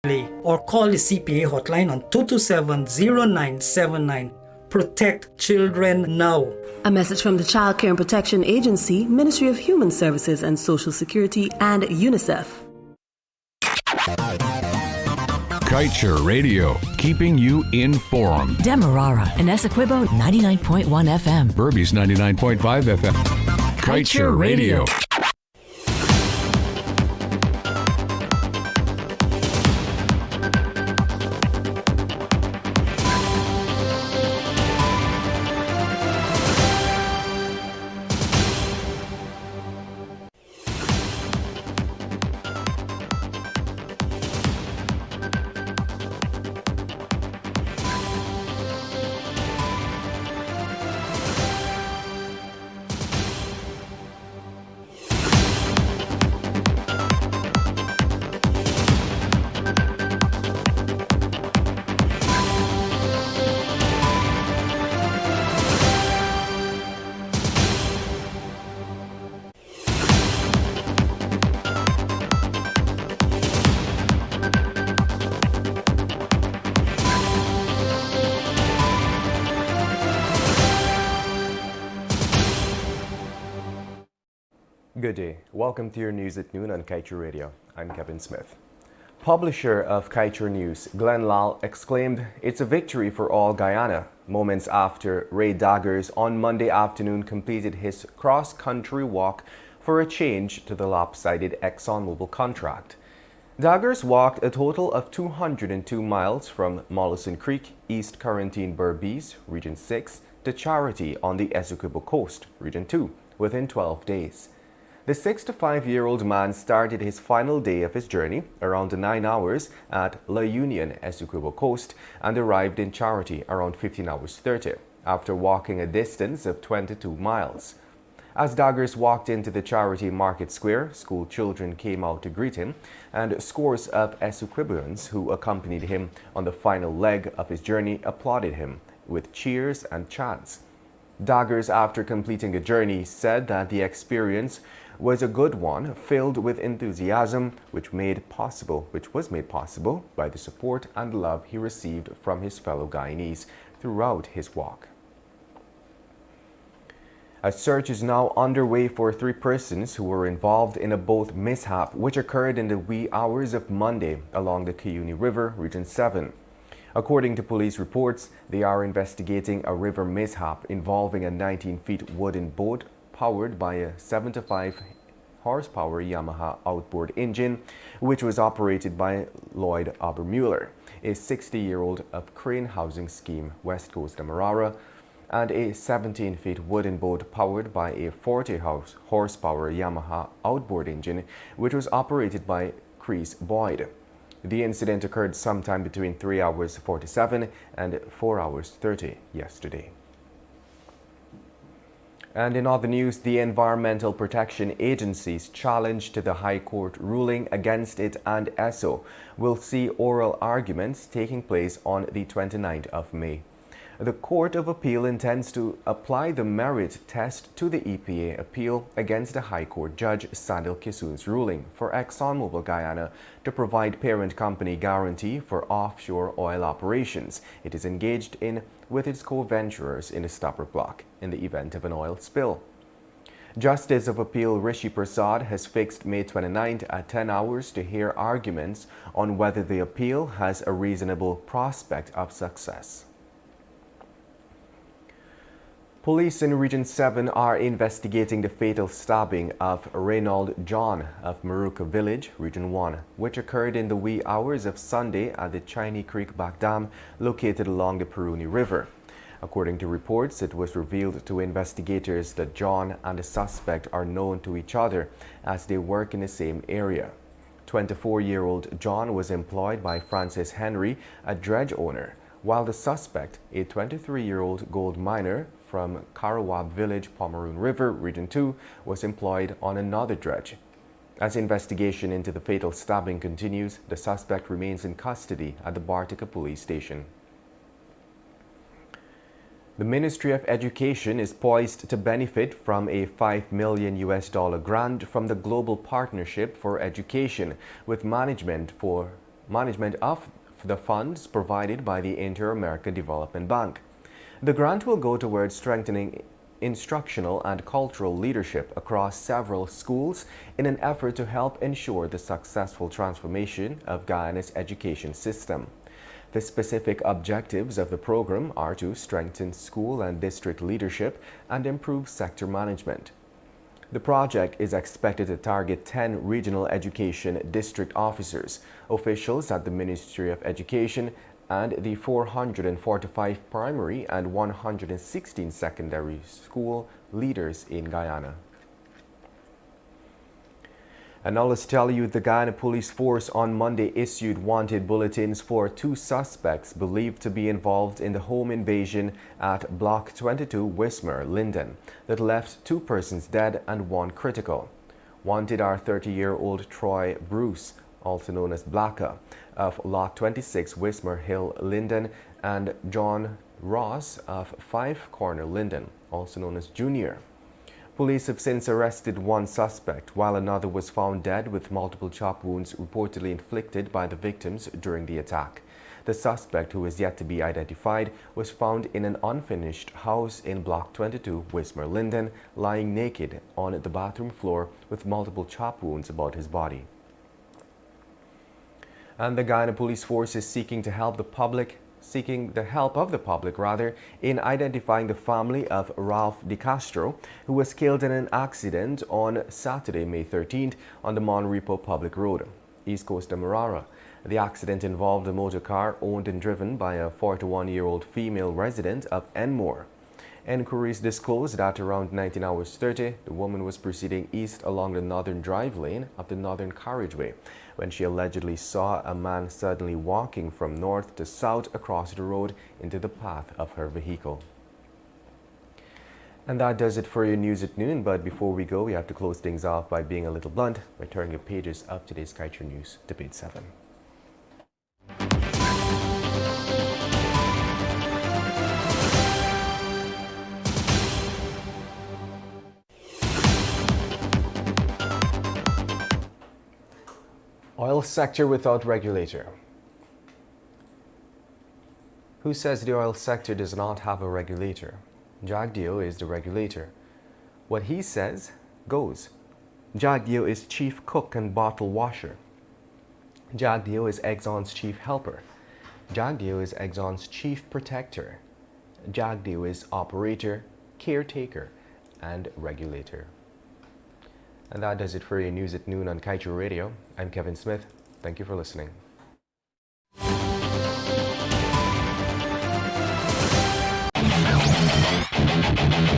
or call the CPA hotline on 227-0979. Protect children now. A message from the Child Care and Protection Agency, Ministry of Human Services and Social Security, and UNICEF. Kaieteur Radio, keeping you informed. Demerara and Essequibo 99.1 FM. Berbice 99.5 FM. Kaieteur Radio. Good day. Welcome to your news at noon on Kaieteur Radio. I'm Kevin Smith. Publisher of Kaieteur News, Glenn Lal, exclaimed, "It's a victory for all Guyana," moments after Ray Daggers on Monday afternoon completed his cross-country walk for a change to the lopsided ExxonMobil contract. Daggers walked a total of 202 miles from Mollison Creek, East Quarantine Berbice, Region 6, to Charity on the Essequibo Coast, Region 2, within 12 days. The 65-year-old man started his final day of his journey around 9 hours at La Union, Essequibo Coast, and arrived in Charity around 15 hours 30, after walking a distance of 22 miles. As Daggers walked into the Charity Market Square, school children came out to greet him, and scores of Essequiboans who accompanied him on the final leg of his journey applauded him with cheers and chants. Daggers, after completing the journey, said that the experience was a good one, filled with enthusiasm, which was made possible by the support and love he received from his fellow Guyanese throughout his walk. A search is now underway for 3 persons who were involved in a boat mishap which occurred in the wee hours of Monday along the Kaieteur River, Region 7. According to police reports, they are investigating a river mishap involving a 19-feet wooden boat powered by a 75 horsepower Yamaha outboard engine, which was operated by Lloyd Obermuller, a 60-year-old of Crane Housing Scheme, West Coast Demerara, and a 17-feet wooden boat powered by a 40 horsepower Yamaha outboard engine, which was operated by Chris Boyd. The incident occurred sometime between 3 hours 47 and 4 hours 30 yesterday. And in other news, the Environmental Protection Agency's challenge to the High Court ruling against it and ESSO will see oral arguments taking place on the 29th of May. The Court of Appeal intends to apply the merit test to the EPA appeal against the High Court Judge Sandil Kisun's ruling for ExxonMobil Guyana to provide parent company guarantee for offshore oil operations it is engaged in with its co-venturers in the Stopper Block in the event of an oil spill. Justice of Appeal Rishi Prasad has fixed May 29th at 10 hours to hear arguments on whether the appeal has a reasonable prospect of success. Police in Region 7 are investigating the fatal stabbing of Reynold John of Maruka Village, Region 1, which occurred in the wee hours of Sunday at the Chinee Creek Back Dam located along the Peruni River. According to reports, it was revealed to investigators that John and the suspect are known to each other as they work in the same area. 24-year-old John was employed by Francis Henry, a dredge owner, while the suspect, a 23-year-old gold miner from Karawab Village, Pomeroon River, Region 2, was employed on another dredge. As investigation into the fatal stabbing continues, the suspect remains in custody at the Bartica police station. The Ministry of Education is poised to benefit from a $5 million grant from the Global Partnership for Education with Management for management of the funds provided by the Inter-America Development Bank. The grant will go towards strengthening instructional and cultural leadership across several schools in an effort to help ensure the successful transformation of Guyana's education system. The specific objectives of the program are to strengthen school and district leadership and improve sector management. The project is expected to target 10 regional education district officers, officials at the Ministry of Education, and the 445 primary and 116 secondary school leaders in Guyana. And now let's tell you, the Guyana Police Force on Monday issued wanted bulletins for 2 suspects believed to be involved in the home invasion at Block 22 Wismer, Linden, that left 2 persons dead and 1 critical. Wanted are 30-year-old Troy Bruce, also known as Blacka, of Lot 26 Wismer Hill, Linden, and John Ross of 5 Corner, Linden, also known as Junior. Police have since arrested 1 suspect, while another was found dead with multiple chop wounds reportedly inflicted by the victims during the attack. The suspect, who is yet to be identified, was found in an unfinished house in Block 22 Wismer, Linden, lying naked on the bathroom floor with multiple chop wounds about his body. And the Guyana Police Force is seeking the help of the public in identifying the family of Ralph De Castro, who was killed in an accident on Saturday, May 13th on the Monrepo Public Road, East Coast Demerara. The accident involved a motor car owned and driven by a 41-year-old female resident of Enmore. Enquiries disclosed that around 19:30, the woman was proceeding east along the northern drive lane of the northern carriageway when she allegedly saw a man suddenly walking from north to south across the road into the path of her vehicle. And that does it for your news at noon, but before we go, we have to close things off by being a little blunt by turning the pages of today's Kaieteur News to page 7. Oil sector without regulator. Who says the oil sector does not have a regulator? Jagdeo is the regulator. What he says goes. Jagdeo is chief cook and bottle washer. Jagdeo is Exxon's chief helper. Jagdeo is Exxon's chief protector. Jagdeo is operator, caretaker, and regulator. And that does it for your news at noon on Kaieteur Radio. I'm Kevin Smith. Thank you for listening.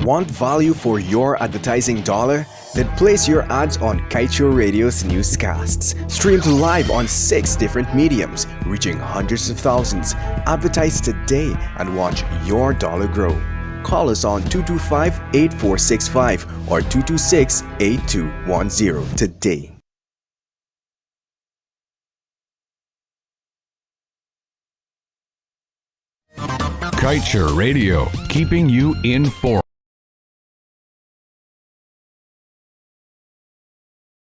Want value for your advertising dollar? Then place your ads on Kaieteur Radio's newscasts. Streamed live on 6 different mediums, reaching hundreds of thousands. Advertise today and watch your dollar grow. Call us on 225-8465 or 226-8210 today. Kaieteur Radio, keeping you informed.